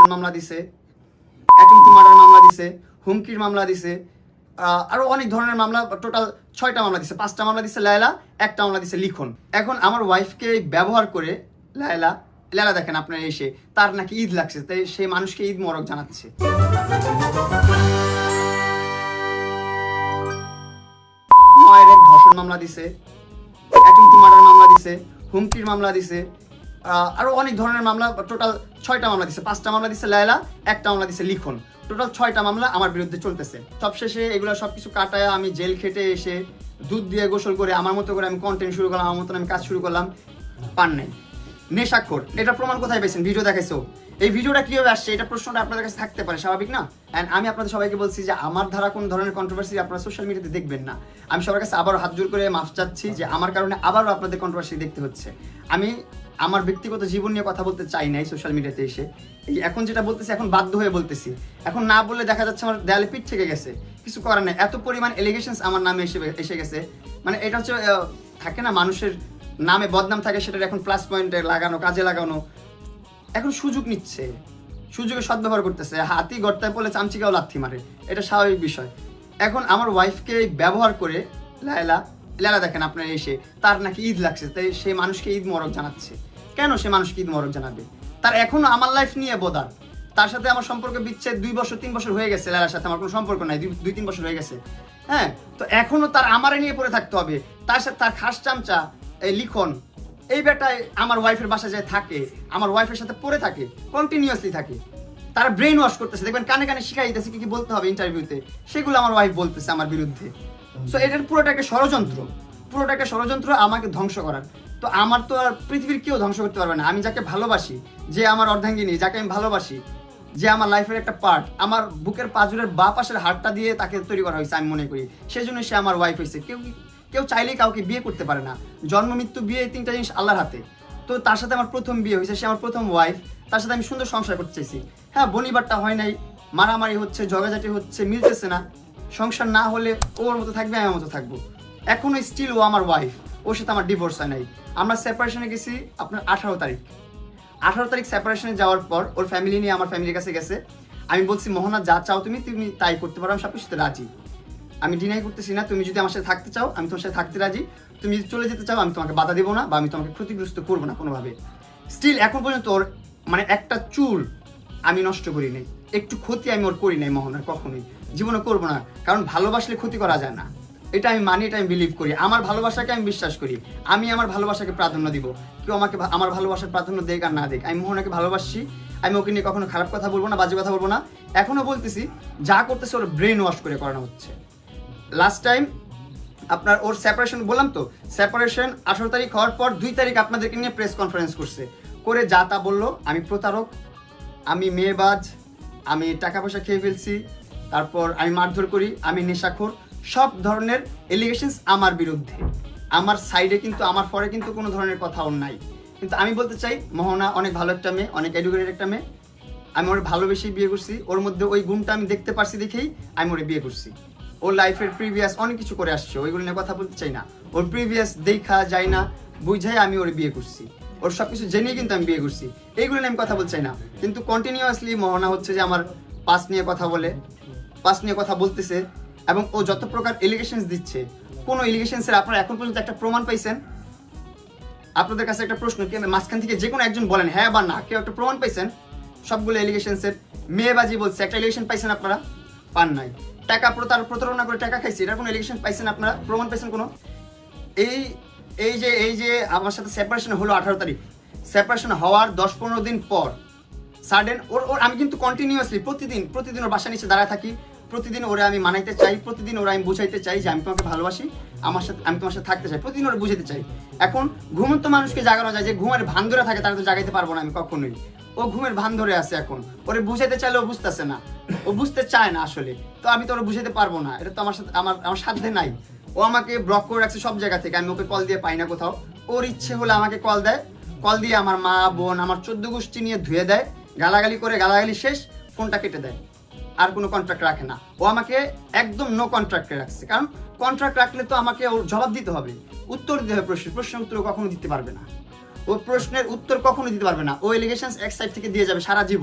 ধর্ষণ মামলা দিছে, অ্যাটেম্পট টু মার্ডার মামলা দিছে, হুমকির মামলা দিছে, আরো অনেক ধরনের মামলা, টোটাল 6টা মামলা দিছে। 5টা মামলা দিছে লায়লা, একটা মামলা দিছে লিখন। এখন আমার ওয়াইফকে ব্যবহার করে লায়লা দেখেন আপনার এসে তার নাকি ঈদ লাগছে, তাই সেই মানুষকে ঈদ মোবারক জানাচ্ছে। ধর্ষণ মামলা দিছে, অ্যাটেম্পট টু মার্ডার মামলা দিছে, হুমকির মামলা দিছে, আরো অনেক ধরনের মামলা, টোটাল 6টা মামলা দিছে। 5টা মামলা দিছে লায়লা, একটা মামলা দিছে লিখন। টোটাল 6টা মামলা আমার বিরুদ্ধে চলতেছে। সবশেষে এগুলো সবকিছু কাটায় আমি জেল খেটে এসে দুধ দিয়ে গোসল করে আমার মতো করে আমি কন্টেন্ট শুরু করলাম, আমার মতন আমি কাজ শুরু করলাম। পান নাই, নেশাখোর। এটা প্রমাণ কোথায় পেয়েছেন? ভিডিও দেখাইছো। এই ভিডিওটা কিভাবে আসছে এটা প্রশ্নটা আপনাদের কাছে থাকতে পারে, স্বাভাবিক না? অ্যান্ড আমি আপনাদের সবাইকে বলছি যে আমার ধারা কোন ধরনের কন্ট্রোভার্সি আপনারা সোশ্যাল মিডিয়াতে দেখবেন না। আমি সবার কাছে আবারও হাত জোর করে মাফ চাচ্ছি যে আমার কারণে আবারও আপনাদের কন্ট্রোভার্সি দেখতে হচ্ছে। আমি আমার ব্যক্তিগত জীবন নিয়ে কথা বলতে চাই নাই সোশ্যাল মিডিয়াতে এসে। এই এখন যেটা বলতেছি এখন বাধ্য হয়ে বলতেছি। এখন না বললে দেখা যাচ্ছে আমার দেয়ালে পিঠ থেকে গেছে, কিছু করার নাই। এত পরিমাণ এলিগেশনস আমার নামে এসে গেছে। মানে এটা হচ্ছে থাকে না মানুষের নামে বদনাম থাকে, সেটার এখন প্লাস পয়েন্টে লাগানো, কাজে লাগানো। এখন সুযোগ নিচ্ছে, সুযোগে সদ্ব্যবহার করতেছে। হাতি গর্তায় পড়লে চামচিকাও লাথি মারে, এটা স্বাভাবিক বিষয়। এখন আমার ওয়াইফকে ব্যবহার করে লায়লা দেখেন আপনার এসে তার নাকি ঈদ লাগছে, তাই সেই মানুষকে ঈদ মোবারক জানাচ্ছে। কেন সে মানুষকে ঈদ মোবারক জানাবে? তার এখনো আমার লাইফ নিয়ে বোদার। তার সাথে আমার সম্পর্ক বিচ্ছেদ 2 বছর 3 বছর হয়ে গেছে। লায়লার সাথে আমার কোনো সম্পর্ক নাই, 2-3 বছর হয়ে গেছে। হ্যাঁ, তো এখনো তার আমারে নিয়ে পড়ে থাকতে হবে। তার সাথে তার খাস চামচা এই লিখন, এই বেটায় আমার ওয়াইফের বাসায় যায় থাকে, আমার ওয়াইফের সাথে পড়ে থাকে, কন্টিনিউয়াসলি থাকে। তারা ব্রেন ওয়াশ করতেছে, দেখবেন কানে কানে শিখাই দিতেছে কি কি বলতে হবে ইন্টারভিউতে, সেগুলো আমার ওয়াইফ বলতেছে আমার বিরুদ্ধে। সো এটার পুরোটা একটা ষড়যন্ত্র আমাকে ধ্বংস করার। তো আমার তো আর পৃথিবীর কেউ ধ্বংস করতে পারবে না। আমি যাকে ভালোবাসি, যে আমার অর্ধাঙ্গিনী, যাকে আমি ভালোবাসি, যে আমার লাইফের একটা পার্ট, আমার বুকের পাঁজরের বাঁ পাশের হাড়টা দিয়ে তাকে তৈরি করা হয়েছে আমি মনে করি, সেজন্য সে আমার ওয়াইফ হয়েছে। কেউ চাইলেই কাউকে বিয়ে করতে পারে না। জন্ম মৃত্যু বিয়ে, 3টা জিনিস আল্লাহর হাতে। তো তার সাথে আমার প্রথম বিয়ে হয়েছে, সে আমার প্রথম ওয়াইফ। তার সাথে আমি সুন্দর সংসার করতে চাইছি। হ্যাঁ, বনিবারটা হয় নাই, মারামারি হচ্ছে, ঝগড়াঝাটি হচ্ছে, মিলতেছে না। সংসার না হলে ওর মতো থাকবে, আমি আমার মতো থাকবো। এখনো স্টিল ও আমার ওয়াইফ, ওর সাথে আমার ডিভোর্স হয় নাই। আমরা সেপারেশনে গেছি আপনার 18 তারিখ সেপারেশনে যাওয়ার পর ওর ফ্যামিলি নিয়ে আমার ফ্যামিলির কাছে গেছে। আমি বলছি মোহনা যা চাও তুমি তাই করতে পারো, আমি সব কিছুতে রাজি। আমি ডিনাই করতেছি না। তুমি যদি আমার সাথে থাকতে চাও আমি তোমার সাথে থাকতে রাজি, তুমি যদি চলে যেতে চাও আমি তোমাকে বাধা দেবো না, বা আমি তোমাকে ক্ষতিগ্রস্ত করবো না কোনোভাবে। স্টিল এখন পর্যন্ত ওর মানে একটা চুল আমি নষ্ট করি নাই, একটু ক্ষতি আমি ওর করি নাই মোহনার, কখনোই জীবনে করবো না। কারণ ভালোবাসলে ক্ষতি করা যায় না, এটা আমি মানি, এটা আমি বিলিভ করি। আমার ভালোবাসাকে আমি বিশ্বাস করি, আমি আমার ভালোবাসাকে প্রাধান্য দিব। কেউ আমাকে আমার ভালোবাসার প্রাধান্য দেখ আর না দেখ, আমি মোহনাকে ভালোবাসি। আমি ওকে নিয়ে কখনো খারাপ কথা বলবো না, বাজে কথা বলবো না। এখনো বলতেছি, যা করতেছে ওর ব্রেন ওয়াশ করে করানো হচ্ছে। লাস্ট টাইম আপনার ওর সেপারেশন বললাম তো, সেপারেশন 18 তারিখ হওয়ার পর 2 তারিখ আপনাদেরকে নিয়ে প্রেস কনফারেন্স করছে, করে যা তা বললো আমি প্রতারক, আমি মেয়েবাজ, আমি টাকা পয়সা খেয়ে ফেলছি, তারপর আমি মারধর করি, আমি নেশাখোর, সব ধরনের এলিগেশনস আমার বিরুদ্ধে। আমার সাইডে কিন্তু আমার পরে কিন্তু কোনো ধরনের কথা ওর নাই। কিন্তু আমি বলতে চাই মোহনা অনেক ভালো একটা মেয়ে, অনেক এডুকেটেড একটা মেয়ে। আমি ওর ভালোবেসেই বিয়ে করছি, ওর মধ্যে ওই গুণটা আমি দেখতে পারছি দেখেই আমি ওরে বিয়ে করছি। ওর লাইফের প্রিভিয়াস অনেক কিছু করে আসছে, ওইগুলো নিয়ে কথা বলতে চাই না। ওর প্রিভিয়াস দেখা যায় না, বুঝাই আমি ওরে বিয়ে করছি, ওর সব কিছু জেনেই কিন্তু আমি বিয়ে করছি। এইগুলো নিয়ে আমি কথা বলতে চাই না। কিন্তু কন্টিনিউয়াসলি মোহনা হচ্ছে যে আমার পাস্ট নিয়ে কথা বলতেছে, এবং ও যত প্রকার এলিগেশনস দিচ্ছে, কোনো এলিগেশনসের আপনারা এখন পর্যন্ত একটা প্রমাণ পাইছেন? আপনাদের কাছে একটা প্রশ্ন, কি মাঝখান থেকে যে কোনো একজন বলেন হ্যাঁ বা না, কেউ একটা প্রমাণ পাইছেন? সবগুলো এলিগেশনসের মেয়েবাজি বলছে, একটা এলিগেশন পাইছেন আপনারা? পান নাই। টাকা প্রতারণা করে টাকা খাইছে, এটার কোনো এলিগেশন পাইছেন আপনারা? প্রমাণ পাইছেন কোনো? এই যে আমার সাথে সেপারেশন হলো 18 তারিখ, সেপারেশন হওয়ার 10-15 দিন পর সাডেন ওর আমি কিন্তু কন্টিনিউয়াসলি প্রতিদিন ওর বাসা নিচে দাঁড়ায় থাকি, প্রতিদিন ওরা আমি মানাইতে চাই, প্রতিদিন ওরা আমি বুঝাইতে চাই যে আমি তোমাকে ভালোবাসি, আমি তোমার সাথে থাকতে চাই, প্রতিদিন ওরা বুঝাইতে চাই। এখন ঘুমন্ত মানুষকে জাগানো যায়, যে ঘুমের ভান ধরে থাকে তারা তো জাগাইতে পারবো না আমি কখনোই। ও ঘুমের ভান ধরে আছে, এখন ওরে বুঝাইতে চাইলে ও বুঝতেছে না, ও বুঝতে চায় না আসলে। তো আমি তো ওরা বুঝাইতে পারবো না, এটা তো আমার সাথে আমার সাধ্যে নাই। ও আমাকে ব্লক করে রাখছে সব জায়গা থেকে, আমি ওকে কল দিয়ে পাই না কোথাও। ওর ইচ্ছে হলে আমাকে কল দেয়, কল দিয়ে আমার মা বোন আমার 14 গোষ্ঠী নিয়ে ধুয়ে দেয়, গালাগালি করে, গালাগালি শেষ, ফোনটা কেটে দেয়, আর কোনো কন্ট্রাক্ট রাখে না। ও আমাকে একদম নো কন্ট্রাক্টে রাখছে, কারণ কন্ট্রাক্ট রাখলে তো আমাকে ওর জবাব দিতে হবে, উত্তর দিতে হবে। প্রশ্নের উত্তর কখনো দিতে পারবে না, ও প্রশ্নের উত্তর কখনো দিতে পারবে না। ও এলিগেশনস এক সাইড থেকে দিয়ে যাবে সারা জীবন।